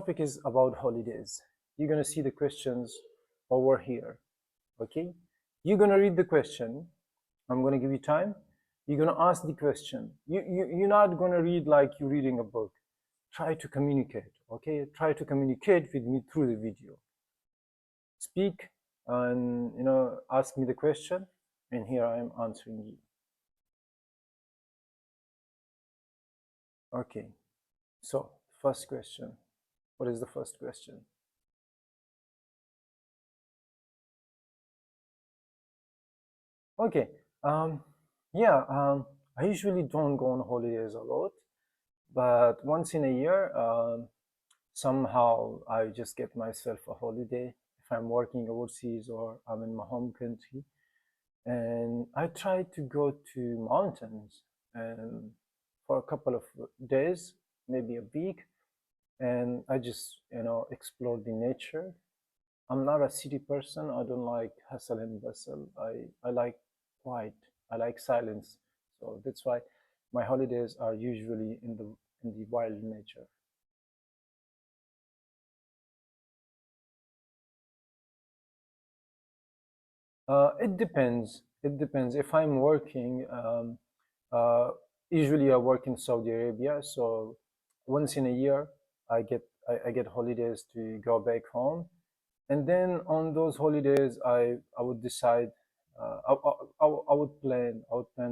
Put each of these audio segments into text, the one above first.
topic is about holidays. You're going to see the questions over here. Okay? You're going to read the question. I'm going to give you time. You're going to ask the question. You're not going to read like you're reading a book. Try to communicate. Okay? Try to communicate with me through the video. Speak and ask me the question, and here I am answering you. Okay. So, first question. What is the first question? Okay. I usually don't go on holidays a lot, but once in a year, somehow I just get myself a holiday if I'm working overseas or I'm in my home country. And I try to go to mountains and for a couple of days, maybe a week, and I just explore the nature. I'm not a city person. I don't like hustle and bustle. I like quiet. I like silence. So that's why my holidays are usually in the wild nature. It depends. It depends. If I'm working, uh, usually I work in Saudi Arabia, so once in a year I get holidays to go back home, and then on those holidays I would decide. I would plan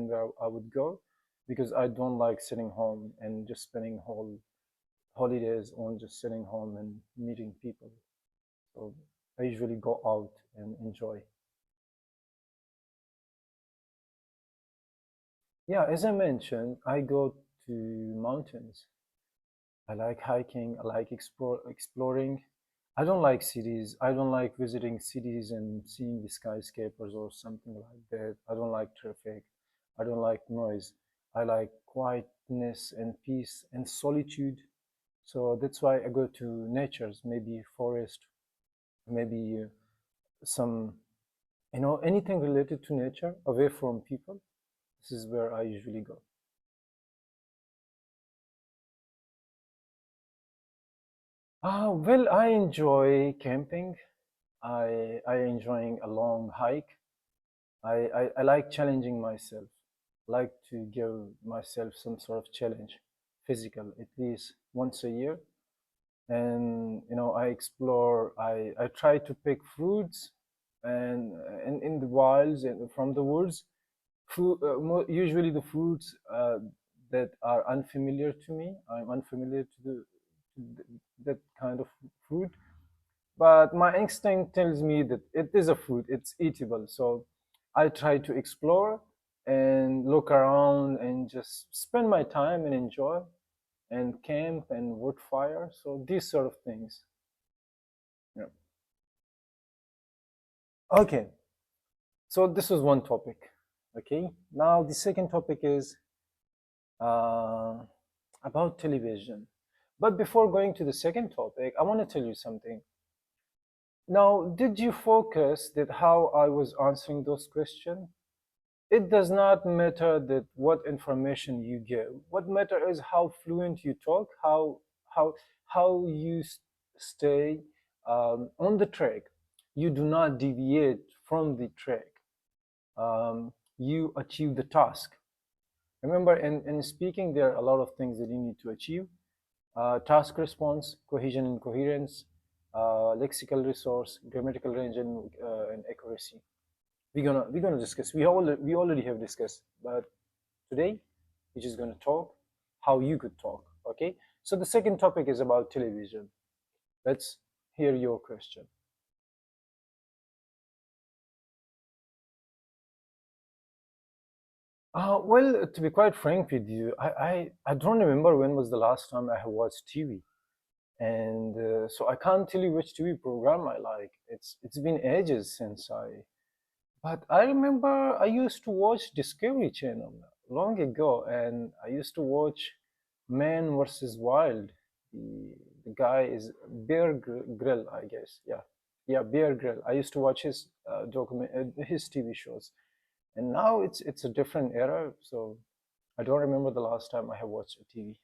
where I would go, because I don't like sitting home and just spending whole holidays on just sitting home and meeting people. So I usually go out and enjoy. Yeah, as I mentioned, I go to mountains. I like hiking. I like exploring. I don't like cities. I don't like visiting cities and seeing the skyscrapers or something like that. I don't like traffic. I don't like noise. I like quietness and peace and solitude. So that's why I go to natures, maybe forest, maybe some, anything related to nature, away from people. This is where I usually go. Well, I enjoy camping. I enjoying a long hike. I like challenging myself. I like to give myself some sort of challenge, physical, at least once a year. And I explore. I try to pick fruits, and in the wilds and from the woods. Usually the fruits that are unfamiliar to me. I'm unfamiliar that kind of fruit, but my instinct tells me that it is a fruit, it's eatable. So I try to explore and look around and just spend my time and enjoy and camp and wood fire. So these sort of things. Yeah. Okay, so this was one topic. Okay, now the second topic is uh, about television. But before going to the second topic, I want to tell you something. Now, did you focus that how I was answering those questions? It does not matter that what information you give. What matter is how fluent you talk, how how you stay on the track. You do not deviate from the track. You achieve the task. Remember, in speaking, there are a lot of things that you need to achieve. Task response, cohesion and coherence, lexical resource, grammatical range, and accuracy. We're gonna discuss. We already have discussed, but today we're just gonna talk how you could talk. Okay. So the second topic is about television. Let's hear your question. Well, to be quite frank with you, I don't remember when was the last time I have watched TV, and so I can't tell you which TV program I like. It's been ages since I. But I remember I used to watch Discovery Channel long ago, and I used to watch Man versus Wild. The guy is Grill, I guess. Yeah, yeah, Bear Grill. I used to watch his his TV shows, and now it's a different era. So I don't remember the last time I have watched a TV.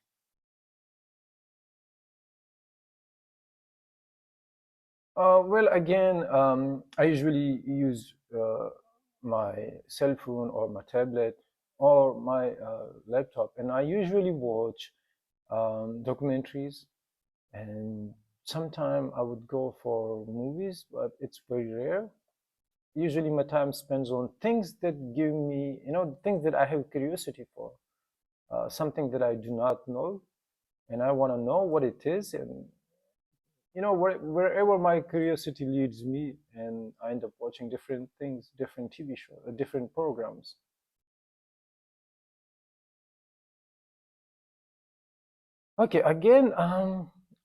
Well, again, I usually use my cell phone or my tablet or my laptop, and I usually watch documentaries, and sometime I would go for movies, but it's very rare. Usually, my time spends on things that give me, things that I have curiosity for, something that I do not know, and I want to know what it is, and wherever my curiosity leads me, and I end up watching different things, different TV shows, different programs. Okay, again,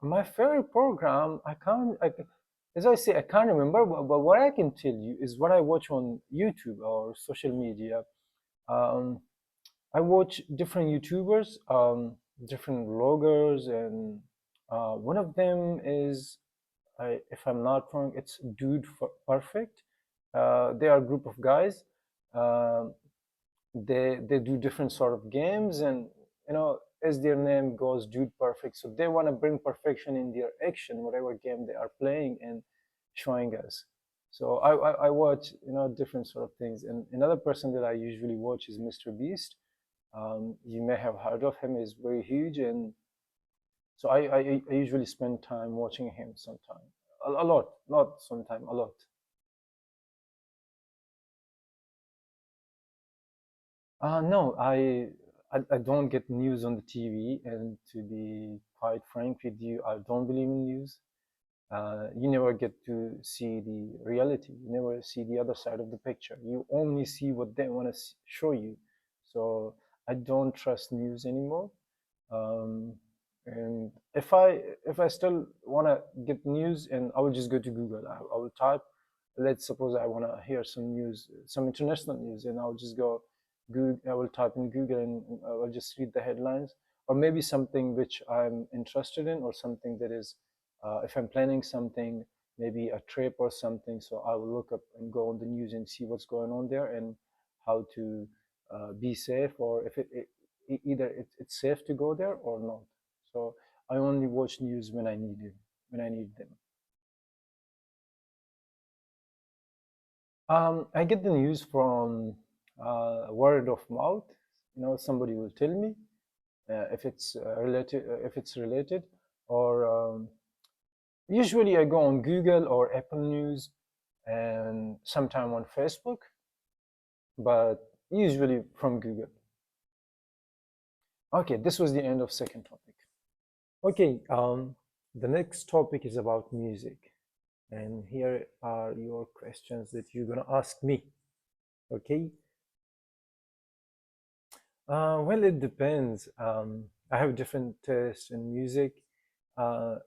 my favorite program, as I say, I can't remember, but what I can tell you is what I watch on YouTube or social media. um, I watch different YouTubers, different vloggers, and one of them is, if I'm not wrong, it's Perfect. They are a group of guys. Um they do different sort of games, and as their name goes, Dude Perfect. So they want to bring perfection in their action, whatever game they are playing and showing us. So I watch different sort of things. And another person that I usually watch is Mr. Beast. You may have heard of him. He's very huge, and so I usually spend time watching him sometime. A lot, not sometime, a lot. No, I don't get news on the TV, and to be quite frank with you, I don't believe in news. You never get to see the reality. You never see the other side of the picture. You only see what they want to show you. So I don't trust news anymore. Um, and if I still want to get news, and I will just go to Google. I will type. Let's suppose I want to hear some news, some international news, and I'll just go Google. I will type in Google, and I will just read the headlines, or maybe something which I'm interested in, or something that is, if I'm planning something, maybe a trip or something. So I will look up and go on the news and see what's going on there, and how to be safe, or if either it's safe to go there or not. So I only watch news when I need it, when I need them. I get the news from word of mouth. Somebody will tell me if it's related, or usually I go on Google or Apple News, and sometime on Facebook, but usually from Google. Okay, this was the end of second topic. Okay, the next topic is about music. And here are your questions that you're gonna ask me. Okay. Well, it depends. I have different tastes in music.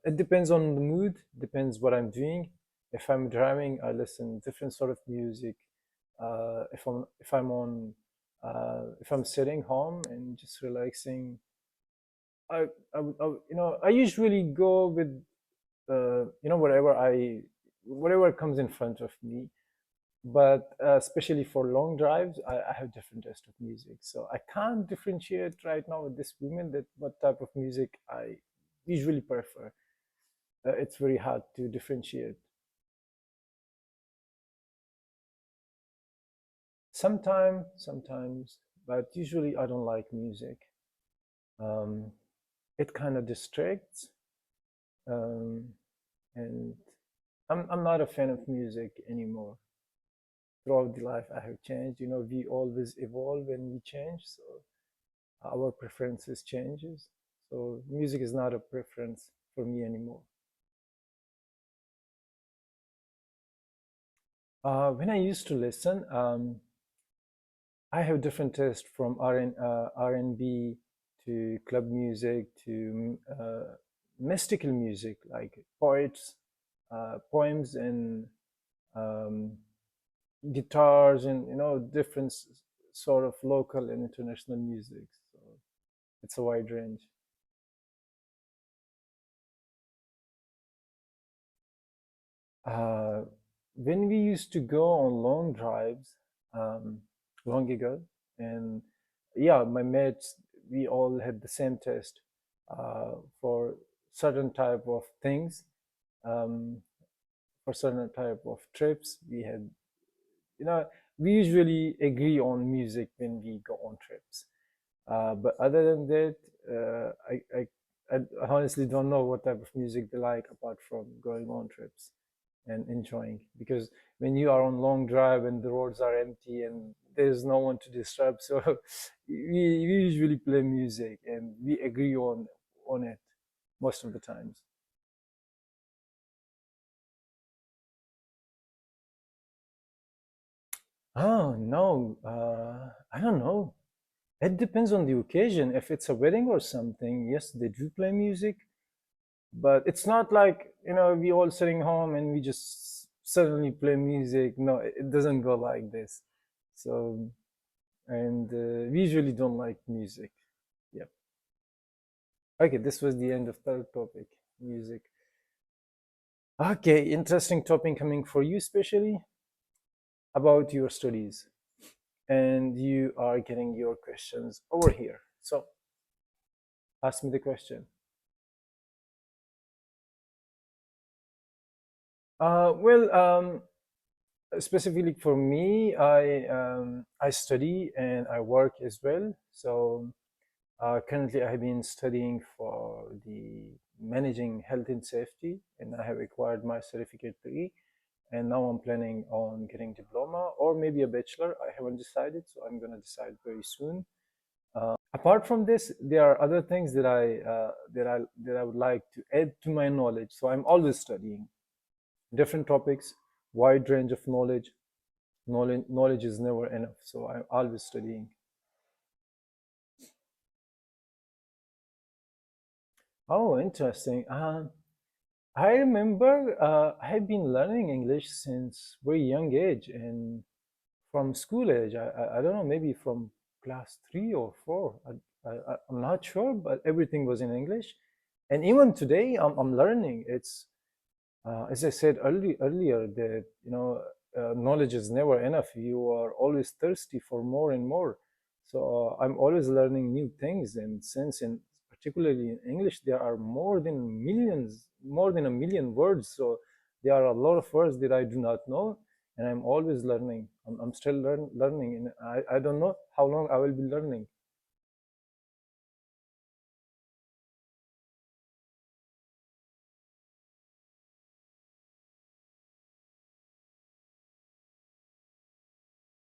It depends on the mood. Depends what I'm doing. If I'm driving, I listen different sort of music. If I'm sitting home and just relaxing, I usually go with whatever comes in front of me. But especially for long drives, I have different taste of music, so I can't differentiate right now with this woman that what type of music I usually prefer. It's very hard to differentiate. Sometimes, but usually I don't like music. um, it kind of distracts, um, and I'm not a fan of music anymore. Throughout the life I have changed. We always evolve when we change, so our preferences changes. So music is not a preference for me anymore. When I used to listen, I have different tastes from R&B to club music to mystical music like poems, and um, guitars, and different sort of local and international music. So it's a wide range. Uh, when we used to go on long drives, um, long ago, and yeah, my mates, we all had the same taste for certain type of things. Um, for certain type of trips. We had, you know, we usually agree on music when we go on trips. But other than that, I honestly don't know what type of music they like apart from going on trips and enjoying. Because when you are on long drive and the roads are empty and there's no one to disturb, so we usually play music and we agree on it most of the times. Oh no, I don't know. It depends on the occasion. If it's a wedding or something, yes, they do play music, but it's not like, we all sitting home and we just suddenly play music. No, it doesn't go like this. So, and we usually don't like music. Yeah. Okay, this was the end of third topic, music. Okay, interesting topic coming for you, especially about your studies. And you are getting your questions over here. So, ask me the question. Well, specifically for me, I study and I work as well. So currently, I have been studying for the managing health and safety, and I have acquired my certificate 3. And now I'm planning on getting diploma or maybe a bachelor. I haven't decided, so I'm gonna decide very soon. Apart from this, there are other things that I would like to add to my knowledge. So I'm always studying different topics, wide range of knowledge. Knowledge is never enough, so I'm always studying. Oh, interesting. I remember I've been learning English since very young age and from school age. I don't know, maybe from class 3 or 4. I'm not sure, but everything was in English. And even today, I'm learning. As I said earlier, that knowledge is never enough. You are always thirsty for more and more. So I'm always learning new things. And since in particularly in English, there are more than a million words. So there are a lot of words that I do not know, and I'm always learning. I'm still learning, and I don't know how long I will be learning.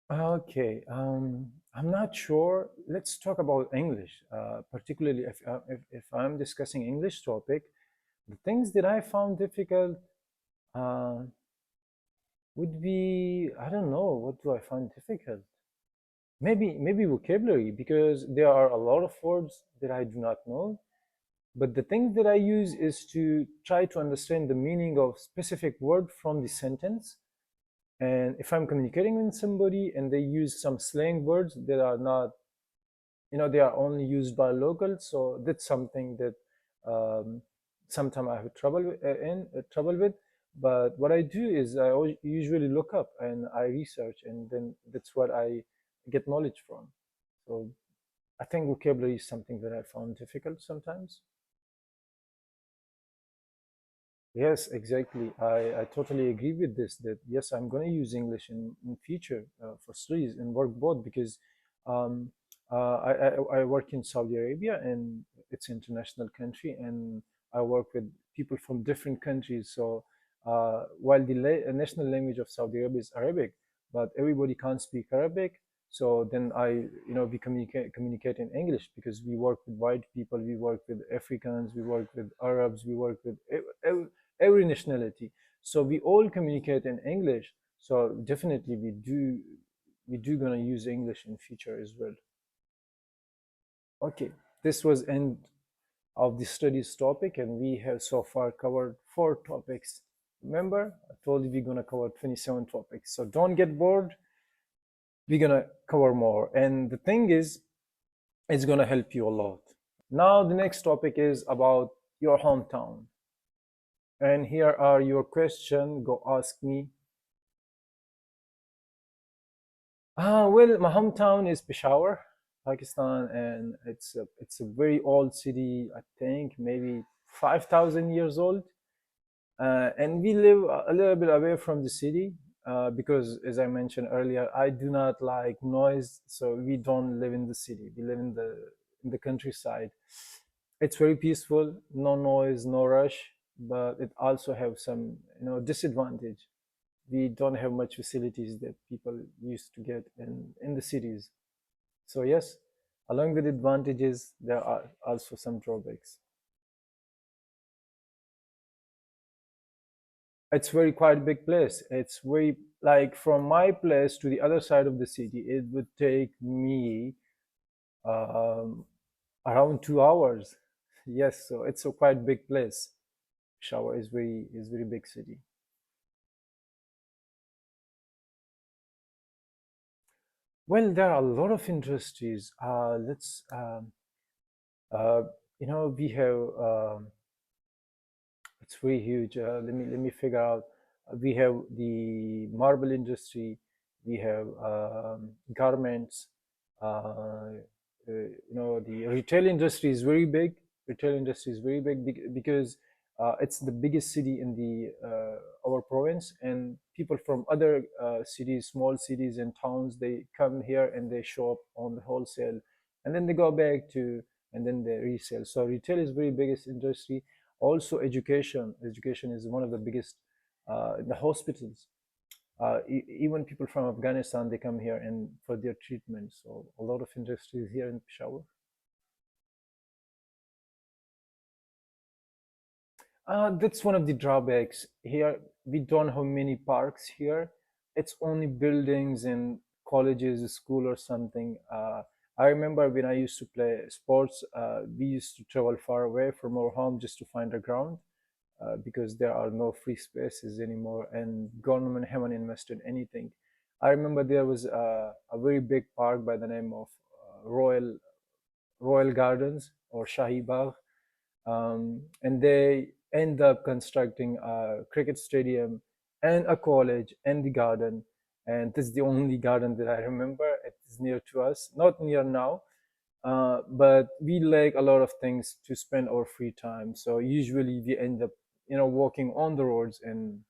Okay, I'm not sure. Let's talk about English, particularly if I'm discussing English topic. The things that I found difficult uh, would be, I don't know, what do I find difficult? Maybe vocabulary, because there are a lot of words that I do not know. But the thing that I use is to try to understand the meaning of specific word from the sentence. And if I'm communicating with somebody and they use some slang words that are not, they are only used by locals, so that's something that um, sometimes I have trouble with. But what I do is I usually look up and I research, and then that's what I get knowledge from. So I think vocabulary is something that I found difficult sometimes. Yes, exactly. I totally agree with this. That yes, I'm going to use English in future for studies and work both, because um, I work in Saudi Arabia, and it's an international country, and I work with people from different countries. So while the national language of Saudi Arabia is Arabic, but everybody can't speak Arabic. So then we communicate in English, because we work with white people, we work with Africans, we work with Arabs, we work with every nationality. So we all communicate in English. So definitely we do gonna use English in future as well. Okay, this was end of the studies topic, and we have so far covered 4 topics. Remember, I told you we're gonna cover 27 topics. So don't get bored. We're gonna cover more, and the thing is, it's gonna help you a lot. Now the next topic is about your hometown. And here are your question. Go ask me. Well, my hometown is Peshawar, Pakistan, and it's a very old city. I think maybe 5,000 years old. and we live a little bit away from the city because, as I mentioned earlier, I do not like noise. So we don't live in the city. We live in the countryside. It's very peaceful, no noise, no rush, but it also have some disadvantage. We don't have much facilities that people used to get in the cities. So yes, along with advantages, there are also some drawbacks. It's very quite a big place. It's very like from my place to the other side of the city, it would take me um, around 2 hours. Yes, so it's a quite big place. Peshawar is very big city. Well, there are a lot of industries. Let's uh, we have it's very huge. Let me figure out. We have the marble industry. We have garments. The retail industry is very big. Retail industry is very big because it's the biggest city in the our province, and people from other cities, small cities and towns, they come here and they shop on the wholesale, and then they go back to and then they resell. So retail is very biggest industry. Also education is one of the biggest. The hospitals, even people from Afghanistan, they come here and for their treatment. So a lot of industries here in Peshawar. That's one of the drawbacks here. We don't have many parks here. It's only buildings and colleges, school or something. I remember when I used to play sports, we used to travel far away from our home just to find a ground. Because there are no free spaces anymore and government haven't invested anything. I remember there was a very big park by the name of Royal Gardens or Shahi Bagh, and they end up constructing a cricket stadium and a college and the garden. And this is the only garden that I remember. It is near to us, not near now, but we like a lot of things to spend our free time. So usually we end up, walking on the roads and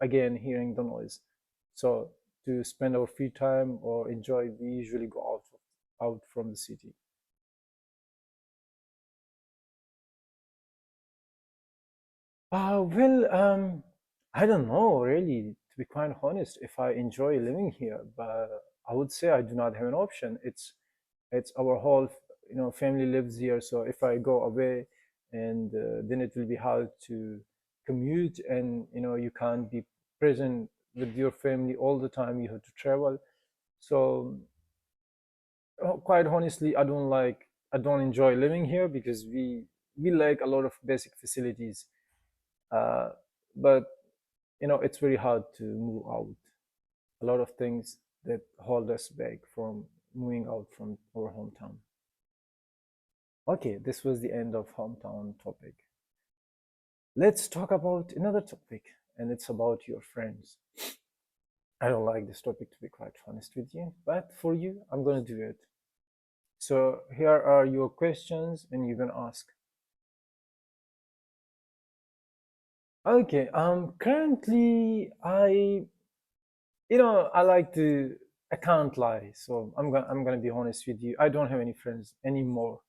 again hearing the noise. So to spend our free time or enjoy, we usually go out from the city. I don't know really, to be quite honest, if I enjoy living here, but I would say I do not have an option. It's our whole family lives here, so if I go away, and then it will be hard to commute, and you can't be present with your family all the time. You have to travel. So quite honestly, I don't enjoy living here because we like a lot of basic facilities, uh, but it's very hard to move out. A lot of things that hold us back from moving out from our hometown. Okay, this was the end of hometown topic. Let's talk about another topic, and it's about your friends. I don't like this topic, to be quite honest with you, but for you, I'm gonna do it. So here are your questions, and you can ask. Okay, currently I like to, I can't lie, so I'm gonna be honest with you. I don't have any friends anymore.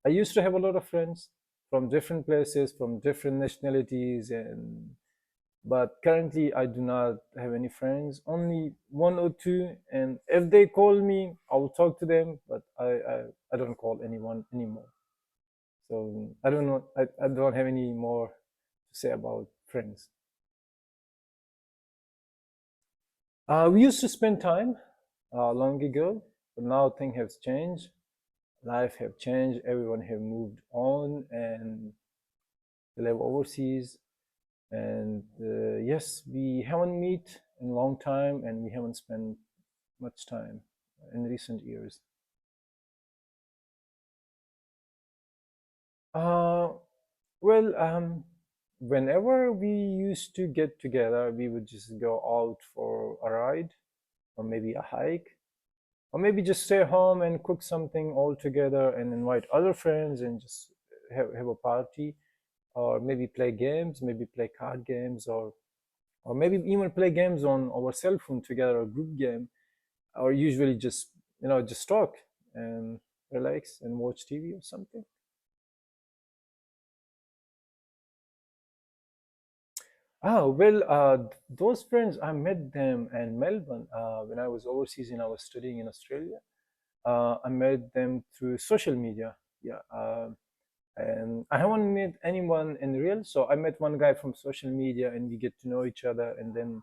I used to have a lot of friends from different places, from different nationalities, and but currently I do not have any friends. Only one or two, and if they call me, I will talk to them. But I don't call anyone anymore. So I don't know. I don't have any more to say about friends. We used to spend time long ago, but now things have changed. Life have changed. Everyone have moved on and they live overseas. And yes, we haven't met in a long time, and we haven't spent much time in recent years. Uh, well, whenever we used to get together, we would just go out for a ride or maybe a hike, or maybe just stay home and cook something all together and invite other friends and just have a party. or maybe play games, maybe play card games, or maybe even play games on our cell phone together, a group game, or usually just just talk and relax and watch TV or something. Oh, well, those friends, I met them in Melbourne when I was overseas and I was studying in Australia. I met them through social media. Yeah. And I haven't met anyone in real, so I met one guy from social media and we get to know each other. And then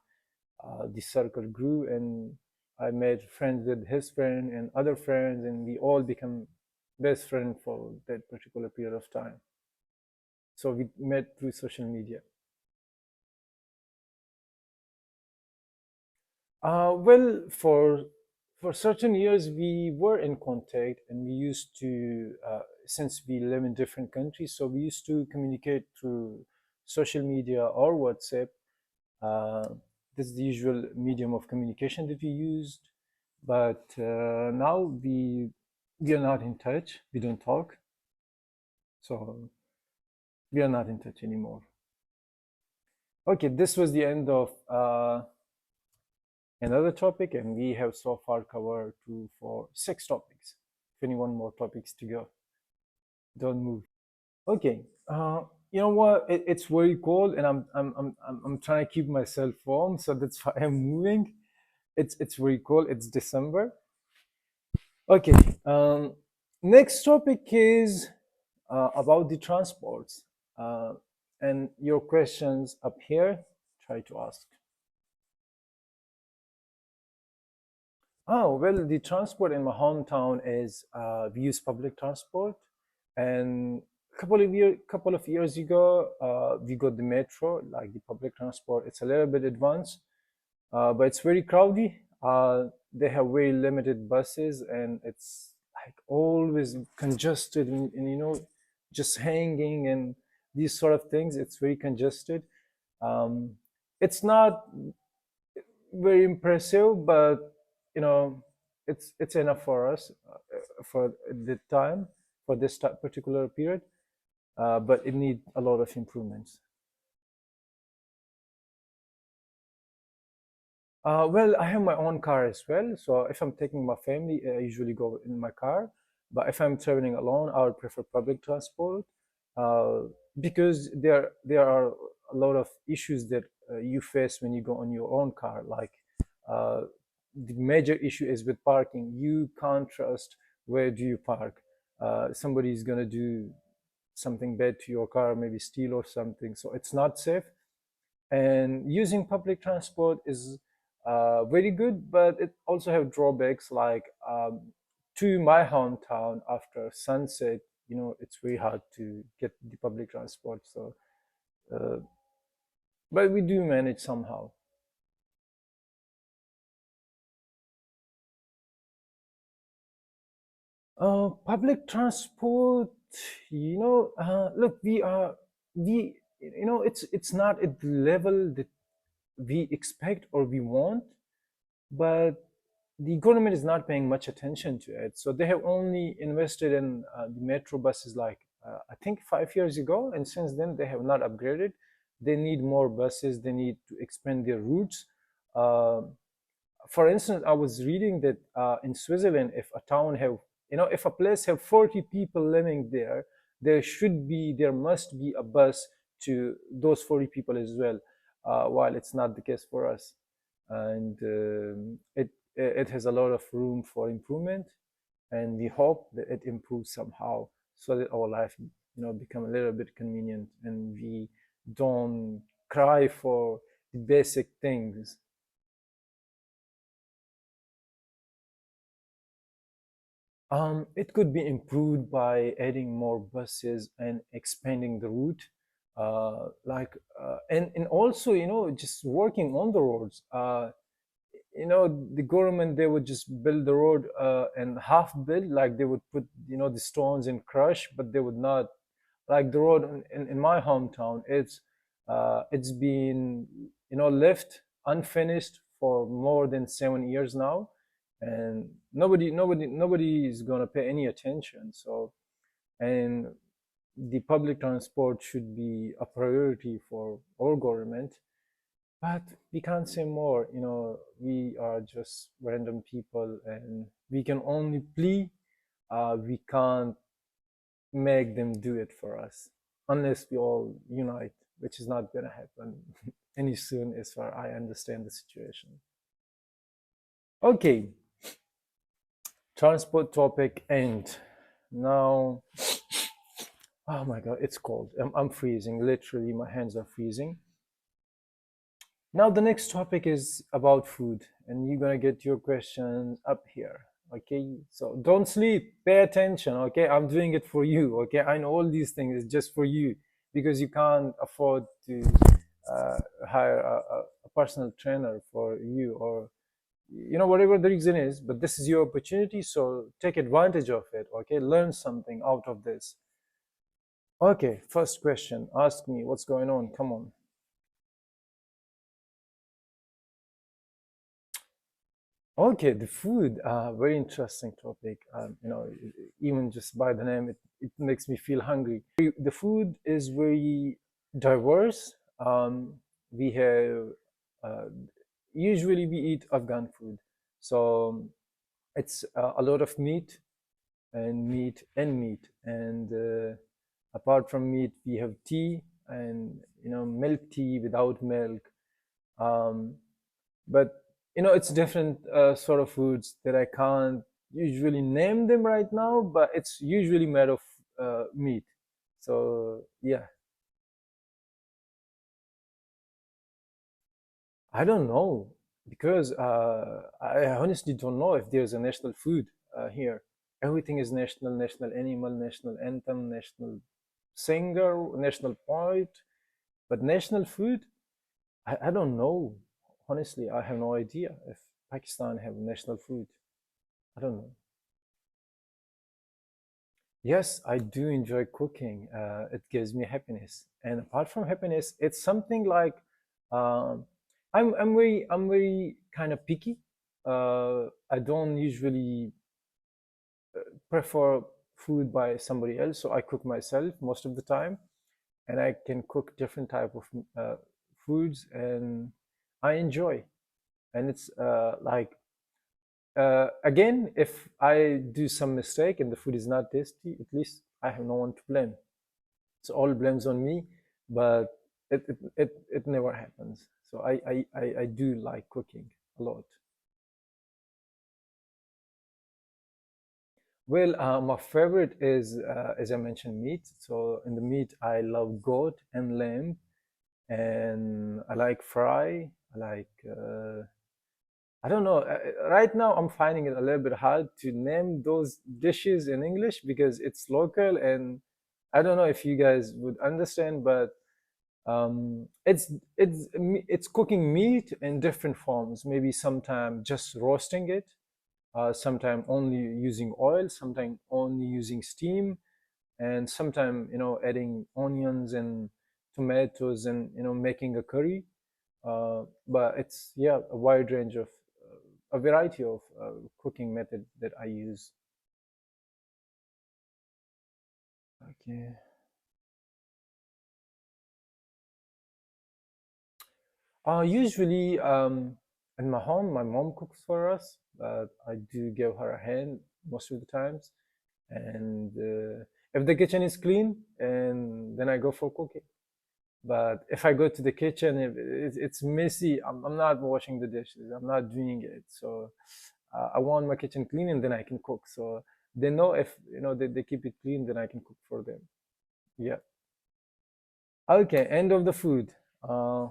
the circle grew and I made friends with his friend and other friends, and we all become best friends for that particular period of time. So we met through social media. Well, for certain years we were in contact, and we used to, since we live in different countries, so we used to communicate through social media or WhatsApp. Uh, this is the usual medium of communication that we used, but now we are not in touch. We don't talk, so we are not in touch anymore. Okay, this was the end of another topic, and we have so far covered 2, 4, 6 topics. 21 more topics to go. Don't move. Okay. You know what? It's very cold, and I'm trying to keep myself warm, so that's why I'm moving. It's very cold. It's December. Okay. Next topic is about the transports, uh, and your questions up here. Try to ask. Oh, well, the transport in my hometown is we use public transport, and couple of years ago, we got the metro, like the public transport. It's a little bit advanced, but it's very crowded. They have very limited buses, and it's like always congested, and just hanging and these sort of things. It's very congested. Um, it's not very impressive, but it's enough for us for the time for this particular period. But it needs a lot of improvements. Well, I have my own car as well. So if I'm taking my family, I usually go in my car. But if I'm traveling alone, I would prefer public transport uh, because there are a lot of issues that you face when you go on your own car. Like uh, the major issue is with parking. You can't trust where do you park. Somebody is gonna do something bad to your car, maybe steal or something. So it's not safe, and using public transport is very good, but it also have drawbacks like to my hometown after sunset, it's very hard to get the public transport. So uh, but we do manage somehow. Public transport, look, it's not at the level that we expect or we want, but the government is not paying much attention to it. So they have only invested in the metro buses like I think 5 years ago, and since then they have not upgraded. They need more buses. They need to expand their routes. Uh, for instance, I was reading that in Switzerland, if a town have, if a place have 40 people living there, there must be a bus to those 40 people as well. While it's not the case for us, and it has a lot of room for improvement, and we hope that it improves somehow so that our life, become a little bit convenient, and we don't cry for the basic things. It could be improved by adding more buses and expanding the route, and also just working on the roads. The government, they would just build the road and half build, like they would put the stones and crush, but they would not, like the road in my hometown. It's been left unfinished for more than 7 years now, and nobody is gonna pay any attention. So, and the public transport should be a priority for our government, but we can't say more. We are just random people, and we can only plea. We can't make them do it for us unless we all unite, which is not going to happen any soon, as far I understand the situation. Okay, transport topic end. Now, oh my god, it's cold. I'm freezing. Literally, my hands are freezing. Now, the next topic is about food, and you're gonna get your questions up here. Okay, so don't sleep, pay attention. Okay, I'm doing it for you. Okay, I know all these things is just for you because you can't afford to hire a personal trainer for you, or whatever the reason is, but this is your opportunity, so take advantage of it. Okay, learn something out of this. Okay, first question, ask me what's going on. Come on. Okay, the food, very interesting topic. Even just by the name, it makes me feel hungry. The food is very diverse. We have, uh, usually we eat Afghan food. So it's a lot of meat and meat and meat. And apart from meat, we have tea and, milk tea without milk. Um, but it's different sort of foods that I can't usually name them right now, but it's usually made of meat. So yeah, I don't know because I honestly don't know if there's a national food here. Everything is national, national animal, national anthem, national singer, national poet, but national food, I don't know. Honestly, I have no idea if Pakistan have national food. I don't know. Yes, I do enjoy cooking. It gives me happiness, and apart from happiness, it's something like um, I'm very kind of picky. I don't usually prefer food by somebody else, so I cook myself most of the time, and I can cook different type of foods, and I enjoy. And it's again, if I do some mistake and the food is not tasty, at least I have no one to blame. So all blames on me, but it never happens. So I do like cooking a lot. Well, my favorite is, as I mentioned, meat. So in the meat, I love goat and lamb, and I like fry. I like I don't know. Right now, I'm finding it a little bit hard to name those dishes in English because it's local, and I don't know if you guys would understand, but it's cooking meat in different forms. Maybe sometime just roasting it, sometime only using oil, sometime only using steam, and sometime adding onions and tomatoes and making a curry. But it's, yeah, a wide range of a variety of cooking method that I use. Okay. Usually, in my home, my mom cooks for us, but I do give her a hand most of the times. And if the kitchen is clean, and then I go for cooking. But if I go to the kitchen, if it's messy, I'm not washing the dishes. I'm not doing it. So I want my kitchen clean, and then I can cook. So they know if they keep it clean, then I can cook for them. Yeah. Okay, end of the food. Uh,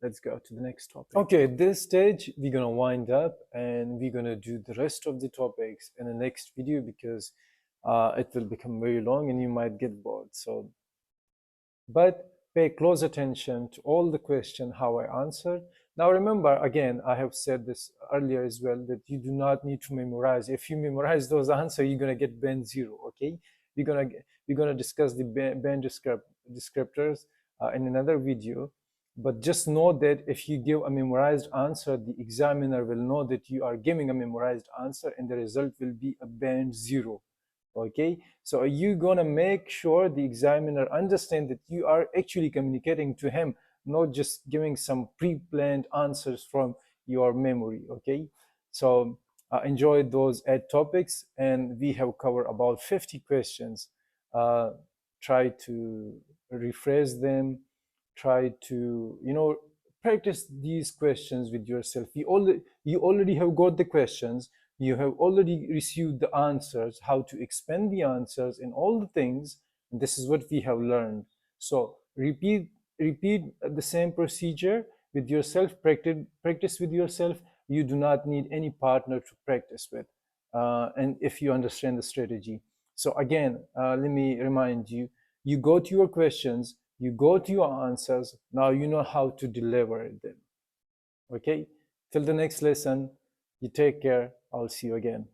let's go to the next topic. Okay, at this stage, we're gonna wind up and we're gonna do the rest of the topics in the next video because it will become very long and you might get bored. So, but pay close attention to all the question how I answered. Now remember, again, I have said this earlier as well, that you do not need to memorize. If you memorize those answers, you're gonna get band zero. Okay, we're gonna discuss the band descriptors in another video. But just know that if you give a memorized answer, the examiner will know that you are giving a memorized answer, and the result will be a band zero. Okay, so are you gonna make sure the examiner understand that you are actually communicating to him, not just giving some pre-planned answers from your memory? Okay, so I enjoyed those 8 topics, and we have covered about 50 questions. uh, Try to rephrase them, try to practice these questions with yourself. You already have got the questions, you have already received the answers, how to expand the answers and all the things. This is what we have learned. So repeat the same procedure with yourself. Practice with yourself. You do not need any partner to practice with, and if you understand the strategy. So again, let me remind you, you go to your questions, you go to your answers. Now you know how to deliver them. Okay, till the next lesson, you take care. I'll see you again.